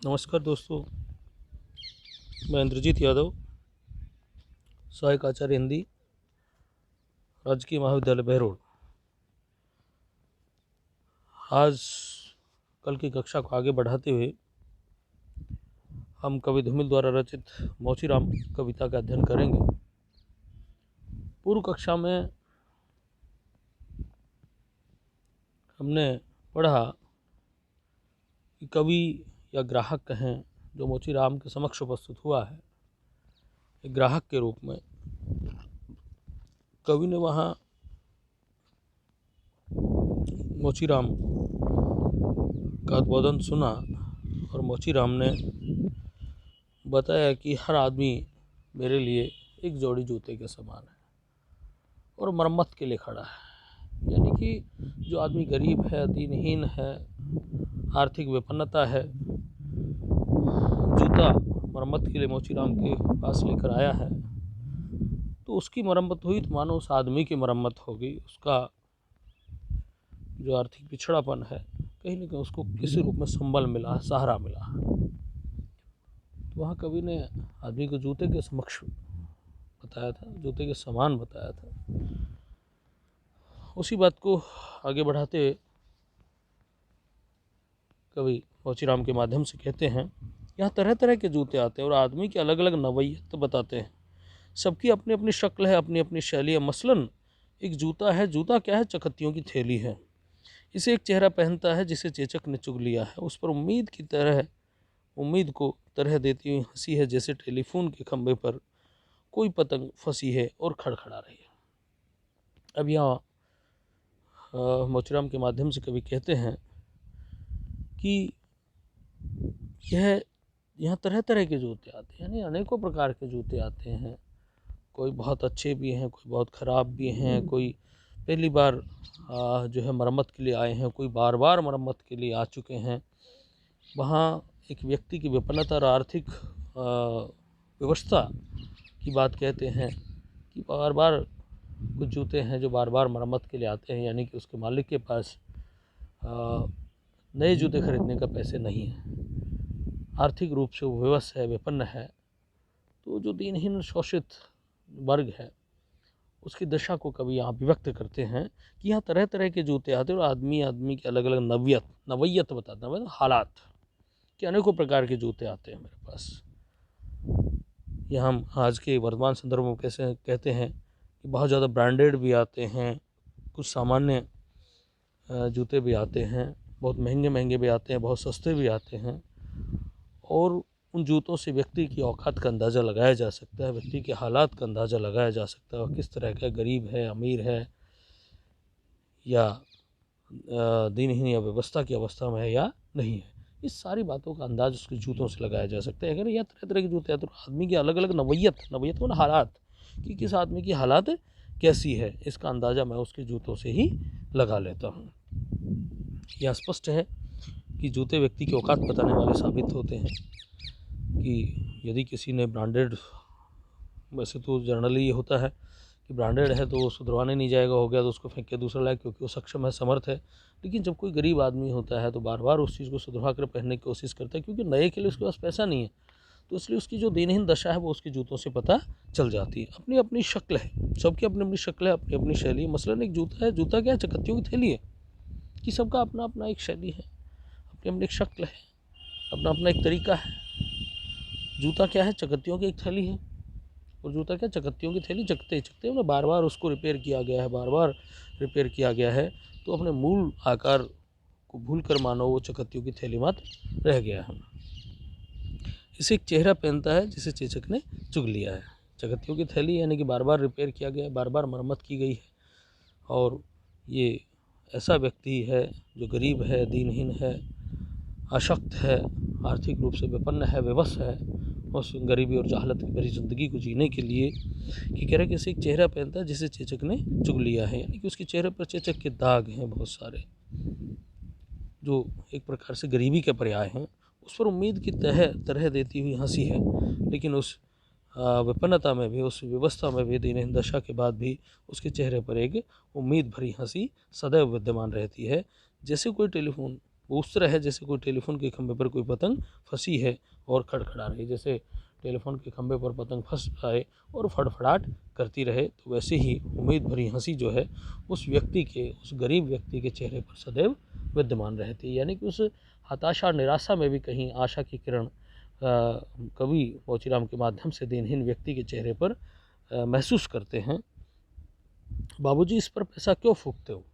नमस्कार दोस्तों, मैं इंद्रजीत यादव, सहायक आचार्य हिंदी, राजकीय महाविद्यालय बहरोड। आज कल की कक्षा को आगे बढ़ाते हुए हम कवि धूमिल द्वारा रचित मोचीराम कविता का अध्ययन करेंगे। पूर्व कक्षा में हमने पढ़ा कि कवि या ग्राहक कहें जो मोचीराम के समक्ष उपस्थित हुआ है, एक ग्राहक के रूप में कवि ने वहाँ मोचीराम का उद्बोधन सुना और मोचीराम ने बताया कि हर आदमी मेरे लिए एक जोड़ी जूते के समान है और मरम्मत के लिए खड़ा है। यानी कि जो आदमी गरीब है, दीनहीन है, आर्थिक विपन्नता है, जूता मरम्मत के लिए मोचीराम के पास लेकर आया है, तो उसकी मरम्मत हुई तो मानो उस आदमी की मरम्मत होगी। उसका जो आर्थिक पिछड़ापन है, कहीं ना कहीं उसको किसी रूप में संबल मिला, सहारा मिला। तो वहाँ कवि ने आदमी को जूते के समक्ष बताया था, जूते के समान बताया था। उसी बात को आगे बढ़ाते कवि मोचीराम के माध्यम से कहते हैं, यहाँ तरह तरह के जूते आते हैं और आदमी की अलग अलग नवैयत बताते हैं। सबकी अपनी अपनी शक्ल है, अपनी अपनी शैली है। मसलन एक जूता है, जूता क्या है? चकत्तियों की थैली है। इसे एक चेहरा पहनता है जिसे चेचक ने चुग लिया है। उस पर उम्मीद को तरह देती हुई हंसी है, जैसे टेलीफोन के खंभे पर कोई पतंग फंसी है और खड़खड़ा रही है। अब यहाँ मोचीराम के माध्यम से कवि कहते हैं कि यहाँ तरह तरह के जूते आते हैं, यानी अनेकों प्रकार के जूते आते हैं। कोई बहुत अच्छे भी हैं, कोई बहुत ख़राब भी हैं, कोई पहली बार जो है मरम्मत के लिए आए हैं, कोई बार बार मरम्मत के लिए आ चुके हैं। वहाँ एक व्यक्ति की विपन्नता और आर्थिक व्यवस्था की बात कहते हैं कि बार बार कुछ जूते हैं जो बार बार मरम्मत के लिए आते हैं, यानी कि उसके मालिक के पास नए जूते खरीदने का पैसे नहीं हैं, आर्थिक रूप से वो विवश है, विपन्न है। तो जो दीनहीन शोषित वर्ग है, उसकी दशा को कभी यहाँ व्यक्त करते हैं कि यहाँ तरह तरह के जूते आते हैं और आदमी की अलग अलग नवैयत बताते हैं, हालात कि अनेकों प्रकार के जूते आते हैं मेरे पास। यह हम आज के वर्तमान संदर्भ में कैसे कहते हैं कि बहुत ज़्यादा ब्रांडेड भी आते हैं, कुछ सामान्य जूते भी आते हैं, बहुत महंगे महंगे भी आते हैं, बहुत सस्ते भी आते हैं। और उन जूतों से व्यक्ति की औकात का अंदाज़ा लगाया जा सकता है, व्यक्ति के हालात का अंदाज़ा लगाया जा सकता है, और किस तरह का गरीब है, अमीर है, या दीनहीन या व्यवस्था की अवस्था में है या नहीं है। इस सारी बातों का अंदाज़ उसके जूतों से लगाया जा सकता है। अगर यह तरह तरह के जूते हैं तो आदमी की अलग अलग नवैयत को ना हालात, कि किस आदमी की हालात कैसी है, इसका अंदाज़ा मैं उसके जूतों से ही लगा लेता हूँ। यह स्पष्ट है कि जूते व्यक्ति की औकात बताने वाले साबित होते हैं। कि यदि किसी ने ब्रांडेड, वैसे तो जनरली ये होता है कि ब्रांडेड है तो वो सुधरवाने नहीं जाएगा, हो गया तो उसको फेंक के दूसरा लाए, क्योंकि वो सक्षम है, समर्थ है। लेकिन जब कोई गरीब आदमी होता है तो बार बार उस चीज़ को सुधरवा कर पहनने की कोशिश करता है, क्योंकि नए के लिए उसके पास पैसा नहीं है। तो इसलिए उसकी जो दीनहीन दशा है वो उसके जूतों से पता चल जाती है। अपनी अपनी शक्ल है, सबकी अपनी अपनी शक्ल है, अपनी अपनी शैली है। मसलन एक जूता है, जूता क्या है? चकत्तियों की थैली है, कि सबका अपना अपना एक शैली है, अपनी अपनी एक शक्ल है, अपना अपना एक तरीका है। जूता क्या है? चकत्तियों की एक थैली है। और जूता क्या? चकत्तियों की थैली। चकते चकते में बार बार उसको रिपेयर किया गया है, बार बार रिपेयर किया गया है, तो अपने मूल आकार को भूल कर मानो वो चकत्तियों की थैली मात्र रह गया है। इसे एक चेहरा पहनता है जिसे चेचक ने चुग लिया है। चकत्तियों की थैली यानी कि बार बार रिपेयर किया गया है, बार बार मरम्मत की गई है, और ये ऐसा व्यक्ति है जो गरीब है, दीनहीन है, अशक्त है, आर्थिक रूप से विपन्न है, विवश है, उस गरीबी और जहालत की भरी ज़िंदगी को जीने के लिए, कि कह रहे कि इसे एक चेहरा पहनता है जिसे चेचक ने चुग लिया है। यानी कि उसके चेहरे पर चेचक के दाग हैं बहुत सारे, जो एक प्रकार से गरीबी के पर्याय हैं। उस पर उम्मीद की तरह देती हुई हंसी है, लेकिन उस विपन्नता में भी, उस व्यवस्था में भी, दीनहीन दशा के बाद भी उसके चेहरे पर एक उम्मीद भरी हंसी सदैव विद्यमान रहती है। जैसे कोई टेलीफोन वो उस तरह है जैसे कोई टेलीफोन के खंभे पर कोई पतंग फंसी है और खड़खड़ा रही, जैसे टेलीफोन के खंभे पर पतंग फंस आए और फड़फड़ाहट करती रहे। तो वैसे ही उम्मीद भरी हंसी जो है उस व्यक्ति के, उस गरीब व्यक्ति के चेहरे पर सदैव विद्यमान रहती है। यानी कि उस हताशा और निराशा में भी कहीं आशा की किरण कवि मोचीराम के माध्यम से दीनहीन व्यक्ति के चेहरे पर महसूस करते हैं। बाबूजी इस पर पैसा क्यों फूकते हो?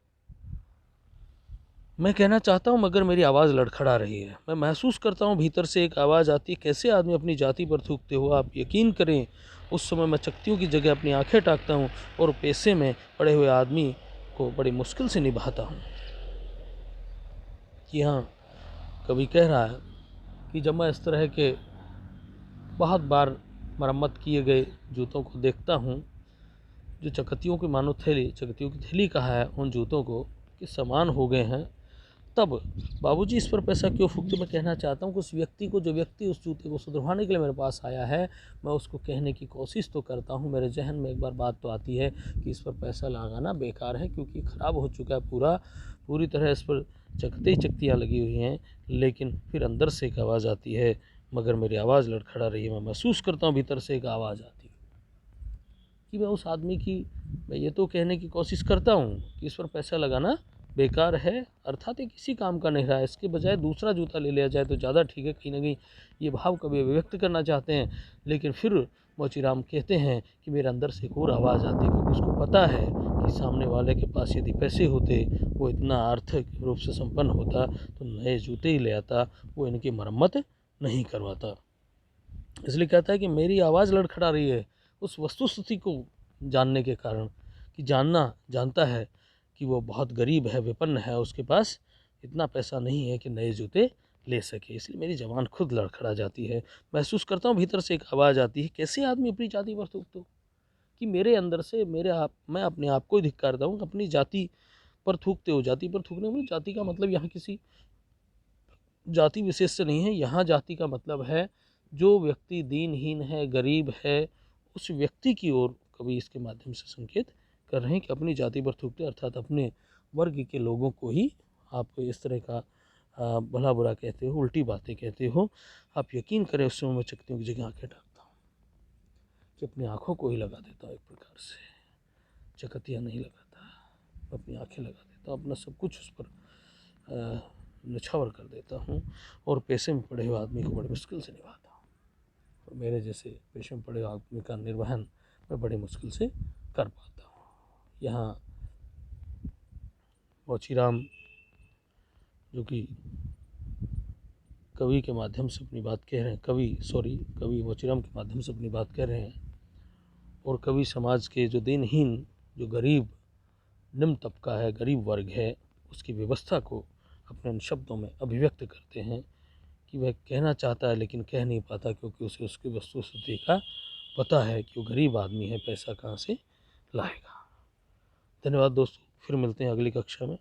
मैं कहना चाहता हूँ मगर मेरी आवाज़ लड़खड़ा रही है। मैं महसूस करता हूँ भीतर से एक आवाज़ आती है, कैसे आदमी अपनी जाति पर थूकते हो आप? यकीन करें उस समय मैं चकत्तियों की जगह अपनी आंखें ताकता हूँ और पैसे में पड़े हुए आदमी को बड़ी मुश्किल से निभाता हूँ। कि हाँ, कवि कह रहा है कि जब मैं इस तरह के बहुत बार मरम्मत किए गए जूतों को देखता हूँ, जो चकत्तियों की मानो थैली, चकत्तियों की थैली कहा है उन जूतों को, कि समान हो गए हैं, तब बाबूजी इस पर पैसा क्यों फूकते? मैं कहना चाहता हूँ कि उस व्यक्ति को, जो व्यक्ति उस जूते को सुधरवाने के लिए मेरे पास आया है, मैं उसको कहने की कोशिश तो करता हूँ। मेरे जहन में एक बार बात तो आती है कि इस पर पैसा लगाना बेकार है क्योंकि ख़राब हो चुका है पूरी तरह इस पर चकत्तियाँ लगी हुई हैं। लेकिन फिर अंदर से एक आवाज़ आती है, मगर मेरी आवाज़ लड़खड़ा रही है। मैं महसूस करता हूँ भीतर से एक आवाज़ आती है कि मैं उस आदमी की, मैं ये तो कहने की कोशिश करता हूँ कि इस पर पैसा लगाना बेकार है, अर्थात ये किसी काम का नहीं रहा है, इसके बजाय दूसरा जूता ले लिया जाए तो ज़्यादा ठीक है। कहीं ना कहीं ये भाव कभी अभिव्यक्त करना चाहते हैं, लेकिन फिर मोचीराम कहते हैं कि मेरे अंदर से एक और आवाज़ आती है, क्योंकि उसको पता है कि सामने वाले के पास यदि पैसे होते, वो इतना आर्थिक रूप से संपन्न होता तो नए जूते ही ले आता, वो इनकी मरम्मत नहीं करवाता। इसलिए कहता है कि मेरी आवाज़ लड़खड़ा रही है उस वस्तुस्थिति को जानने के कारण, कि जानता है कि वो बहुत गरीब है, विपन्न है, उसके पास इतना पैसा नहीं है कि नए जूते ले सके। इसलिए मेरी ज़बान खुद लड़खड़ा जाती है। महसूस करता हूँ भीतर से एक आवाज़ आती है, कैसे आदमी अपनी जाति पर थूकते हो? कि मेरे अंदर से मैं अपने आप को ही धिक्कारता हूँ, अपनी जाति पर थूकते हो। जाति पर थूकने में, जाति का मतलब यहाँ किसी जाति विशेष से नहीं है। यहाँ जाति का मतलब है जो व्यक्ति दीनहीन है, गरीब है, उस व्यक्ति की ओर कवि इसके माध्यम से संकेत कर रहे हैं कि अपनी जाति पर थूकते, अर्थात अपने वर्ग के लोगों को ही आप इस तरह का भला बुरा कहते हो, उल्टी बातें कहते हो। आप यकीन करें उस समय मैं चकत्तियों की जगह आंखें ढकता हूँ, कि अपनी आँखों को ही लगा देता हूँ। एक प्रकार से चकत्तियाँ नहीं लगाता, अपनी आँखें लगा देता हूँ, अपना सब कुछ उस पर निछावर कर देता हूँ और पैसे में पड़े हुए आदमी को बड़ी मुश्किल से निभाता हूँ। और मेरे जैसे पैसे में पड़े हुए आदमी का निर्वहन मैं बड़ी मुश्किल से कर पाता हूँ। यहाँ मोचीराम जो कि कवि के माध्यम से अपनी बात कह रहे हैं, कवि मोचीराम के माध्यम से अपनी बात कह रहे हैं, और कवि समाज के जो दिनहीन, जो गरीब निम्न तबका है, गरीब वर्ग है, उसकी व्यवस्था को अपने शब्दों में अभिव्यक्त करते हैं कि वह कहना चाहता है लेकिन कह नहीं पाता, क्योंकि उसे उसकी वस्तुस्थिति का पता है कि वो गरीब आदमी है, पैसा कहाँ से लाएगा। धन्यवाद दोस्तों, फिर मिलते हैं अगली कक्षा में।